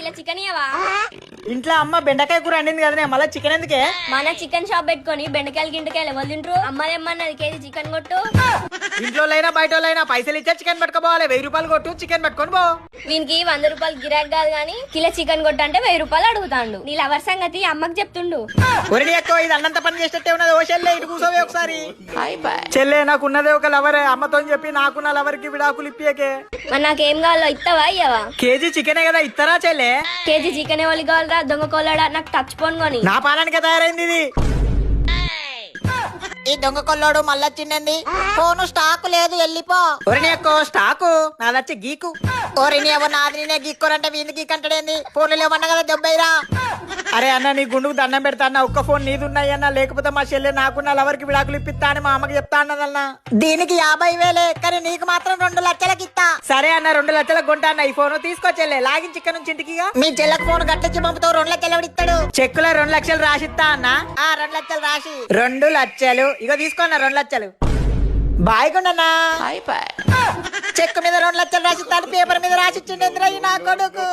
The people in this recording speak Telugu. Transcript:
కిలో చికెన్ ఇవ్వవా? ఇంట్లో అమ్మ బెండకాయ కూర వండింది కదనే, మళ్ళీ చికెన్ ఎందుకే? మన చికెన్ షాప్ పెట్టుకొని బెండకాయలు గింటకాయలు ఎవరు తింటారు? అమ్మదేమన్నది కేజీ చికెన్ కొట్టు. ఇంట్లో బయట పైసలు ఇచ్చే చికెన్ పట్టుకోపోవాలి. 1000 రూపాయలు కొట్టు చికెన్ పట్టుకొని పో. వీనికి 100 రూపాయలు గిరాక్ కాదు గానీ కిలో చికెన్ కొట్టు అంటే 1000 రూపాయలు అడుగుతాండు. నీ లవర్ సంగతి అమ్మకి చెప్తుండు. ఒరేడి ఎక్కువ ఇది అన్నంత పని చేసేట్టే ఉన్నది. ఓ చెల్లె ఇటు కూర్చోవే ఒకసారి. చెల్లె నాకున్నదే ఒక లవరే, అమ్మతో చెప్పి నాకున్న లవర్ కి విడాకులు ఇప్పియకే. మరి నాకేం కావాలో ఇస్తావా ఇయ్యవా? కేజీ చికెనే కదా ఇస్తారా చెల్లె? కేజీ చికెన్ ఎవరికి కావాలరా? దొంగ కోళ్ళడా నాకు టచ్ పోన్ కొని. నా పాలనికే తయారైంది ఇది. ఈ దొంగ కొల్లోడు మళ్ళా చిన్నంది. ఫోను స్టాకు లేదు, వెళ్ళిపో. ఒరేని ఎక్కువ స్టాకు నాదచ్చి గీకు. ఓరిని ఎవరు నాది నేనే గీక్కోరంటే వీంది గీకంటాడేంది? ఫోన్లు లేవన్నా కదా దెబ్బైరా. అరే అన్న నీ గుండుకు దండం పెడతా అన్న, ఒక్క ఫోన్ నీది ఉన్నాయి అన్న, లేకపోతే మా చెల్లె నాకున్న లవర్ కి విడాకులు ఇప్పిస్తా అని మా అమ్మకి చెప్తా అన్నదన్న. దీనికి 50,000 కానీ నీకు మాత్రం 2 లక్షలకి ఇస్తా. సరే అన్న 2 లక్షలకు కొంటా అన్న ఈ ఫోన్. తీసుకొచ్చెల్లే లాగిన్ చిక్క నుంచి ఇంటికి. మీ చెల్లకు ఫోన్ కట్టించి పంపుతావు, 2 లక్షలు ఎవడిస్తాడు? చెక్కులో 2 లక్షలు రాసిస్తా అన్న. 2 లక్షలు రాసి 2 లక్షలు ఇగో తీసుకోన్న 2 లక్షలు. బాయ్గుండన్నా. చెక్ మీద 2 లక్షలు రాసిస్తాను, పేపర్ మీద రాసిచ్చిండు. ఎదురయ్యి నా కొడుకు.